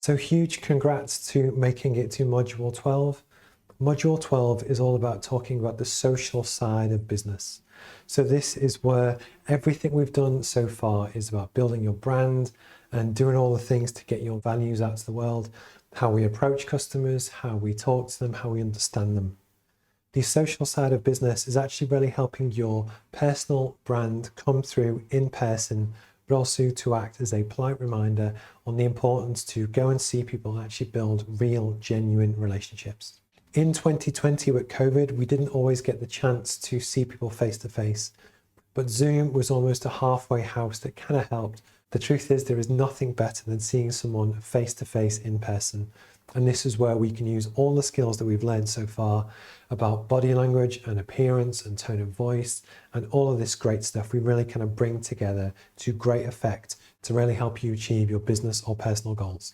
So huge congrats to making it to Module 12. Module 12 is all about talking about the social side of business. So this is where everything we've done so far is about building your brand and doing all the things to get your values out to the world, how we approach customers, how we talk to them, how we understand them. The social side of business is actually really helping your personal brand come through in person, but also to act as a polite reminder on the importance to go and see people and actually build real, genuine relationships. In 2020 with COVID, we didn't always get the chance to see people face to face, but Zoom was almost a halfway house that kind of helped. The truth is there is nothing better than seeing someone face to face in person. And this is where we can use all the skills that we've learned so far about body language and appearance and tone of voice and all of this great stuff we really kind of bring together to great effect to really help you achieve your business or personal goals.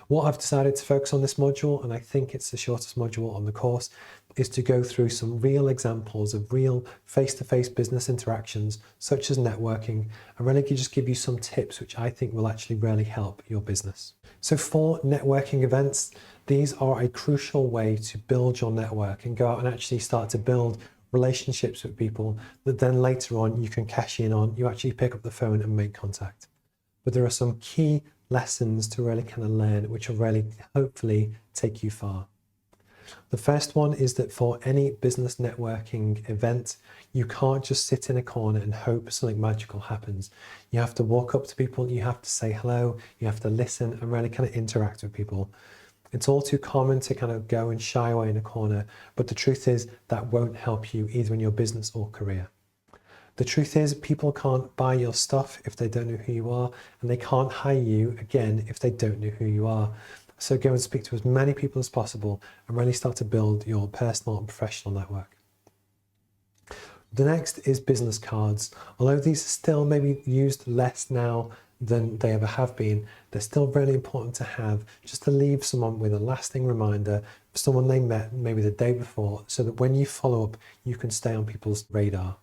What I've decided to focus on this module, and I think it's the shortest module on the course, is to go through some real examples of real face-to-face business interactions, such as networking, and really just give you some tips which I think will actually really help your business. So for networking events, these are a crucial way to build your network and go out and actually start to build relationships with people that then later on you can cash in on. You actually pick up the phone and make contact. But there are some key lessons to really kind of learn, which will really hopefully take you far. The first one is that for any business networking event, you can't just sit in a corner and hope something magical happens. You have to walk up to people, you have to say hello, you have to listen and really kind of interact with people. It's all too common to kind of go and shy away in a corner, but the truth is that won't help you either in your business or career. The truth is people can't buy your stuff if they don't know who you are, and they can't hire you again if they don't know who you are. So go and speak to as many people as possible and really start to build your personal and professional network. The next is business cards. Although these are still maybe used less now than they ever have been, they're still really important to have just to leave someone with a lasting reminder of someone they met maybe the day before, so that when you follow up, you can stay on people's radar.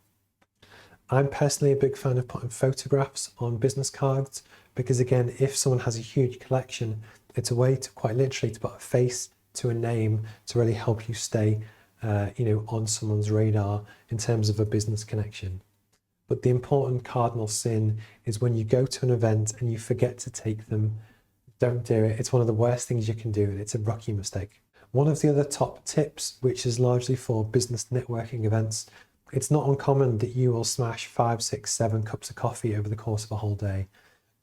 I'm personally a big fan of putting photographs on business cards because, again, if someone has a huge collection, it's a way to quite literally to put a face to a name to really help you stay on someone's radar in terms of a business connection. But the important cardinal sin is when you go to an event and you forget to take them. Don't do it. It's one of the worst things you can do, and it's a rookie mistake. One of the other top tips, which is largely for business networking events, it's not uncommon that you will smash 5, 6, 7 cups of coffee over the course of a whole day.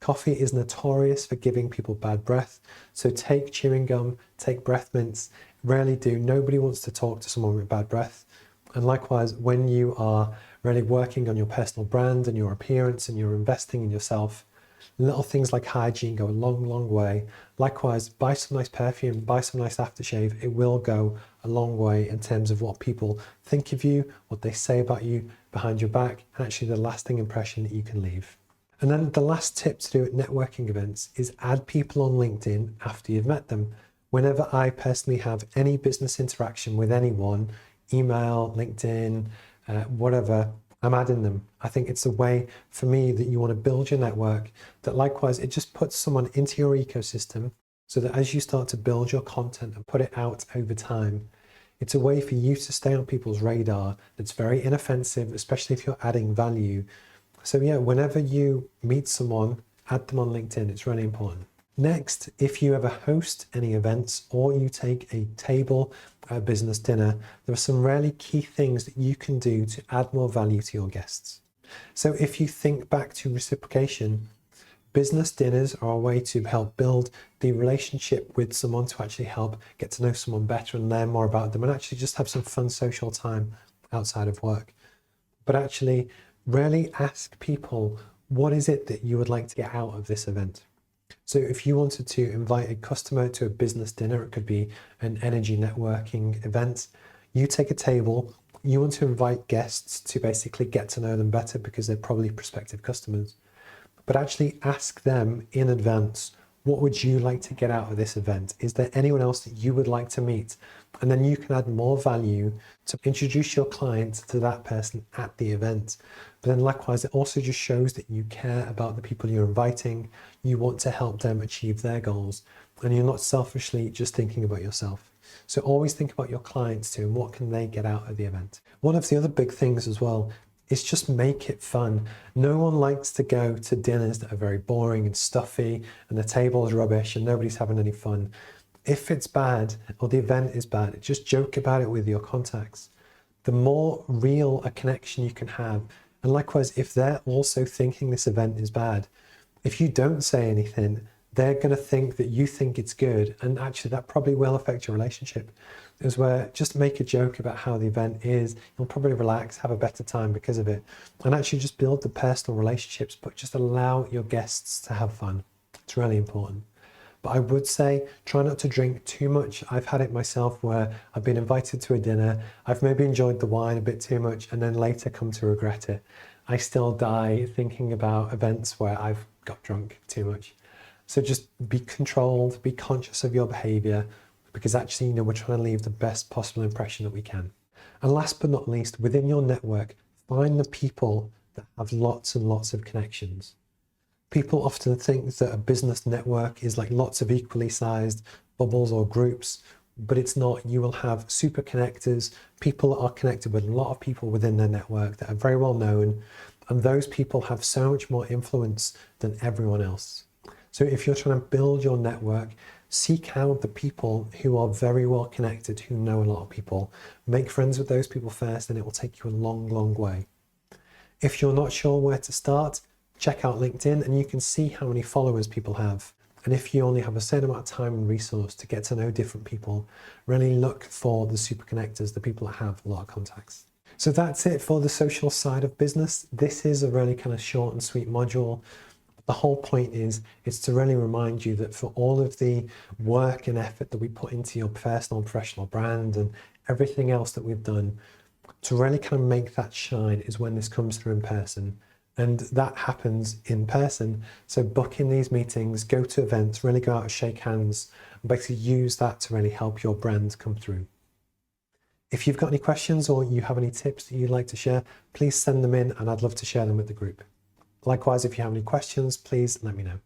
Coffee is notorious for giving people bad breath, so take chewing gum, take breath mints, rarely do. Nobody wants to talk to someone with bad breath. And likewise, when you are really working on your personal brand and your appearance and you're investing in yourself, little things like hygiene go a long, long way. Likewise, buy some nice perfume, buy some nice aftershave. It will go a long way in terms of what people think of you, what they say about you behind your back, and actually the lasting impression that you can leave. And then the last tip to do at networking events is add people on LinkedIn after you've met them. Whenever I personally have any business interaction with anyone, email, LinkedIn, whatever, I'm adding them. I think it's a way for me that you want to build your network, that likewise, it just puts someone into your ecosystem so that as you start to build your content and put it out over time, it's a way for you to stay on people's radar that's very inoffensive, especially if you're adding value. So yeah, whenever you meet someone, add them on LinkedIn. It's really important. Next, if you ever host any events or you take a table at a business dinner, there are some really key things that you can do to add more value to your guests. So if you think back to reciprocation, business dinners are a way to help build the relationship with someone, to actually help get to know someone better and learn more about them and actually just have some fun social time outside of work. But actually really ask people, what is it that you would like to get out of this event? So if you wanted to invite a customer to a business dinner, it could be an energy networking event, you take a table, you want to invite guests to basically get to know them better because they're probably prospective customers. But actually ask them in advance, what would you like to get out of this event? Is there anyone else that you would like to meet? And then you can add more value to introduce your client to that person at the event. But then likewise, it also just shows that you care about the people you're inviting. You want to help them achieve their goals. and you're not selfishly just thinking about yourself. So always think about your clients too, and what can they get out of the event. One of the other big things as well is just make it fun. No one likes to go to dinners that are very boring and stuffy and the table is rubbish and nobody's having any fun. If it's bad or the event is bad, just joke about it with your contacts. The more real a connection you can have, and likewise, if they're also thinking this event is bad, if you don't say anything, they're going to think that you think it's good, and actually that probably will affect your relationship. Is where just make a joke about how the event is, you'll probably relax, have a better time because of it, and actually just build the personal relationships, but just allow your guests to have fun. It's really important. But I would say try not to drink too much. I've had it myself where I've been invited to a dinner, I've maybe enjoyed the wine a bit too much, and then later come to regret it. I still die thinking about events where I've got drunk too much. So just be controlled, be conscious of your behavior, because actually, we're trying to leave the best possible impression that we can. And last but not least, within your network, find the people that have lots and lots of connections. People often think that a business network is like lots of equally sized bubbles or groups, but it's not. You will have super connectors, people that are connected with a lot of people within their network that are very well known, and those people have so much more influence than everyone else. So if you're trying to build your network, seek out the people who are very well connected, who know a lot of people. Make friends with those people first, and it will take you a long, long way. If you're not sure where to start, check out LinkedIn and you can see how many followers people have. And if you only have a certain amount of time and resource to get to know different people, really look for the super connectors, the people that have a lot of contacts. So that's it for the social side of business. This is a really kind of short and sweet module. The whole point is to really remind you that for all of the work and effort that we put into your personal and professional brand and everything else that we've done, to really kind of make that shine is when this comes through in person. And that happens in person. So book in these meetings, go to events, really go out and shake hands, and basically use that to really help your brand come through. If you've got any questions or you have any tips that you'd like to share, please send them in and I'd love to share them with the group. Likewise, if you have any questions, please let me know.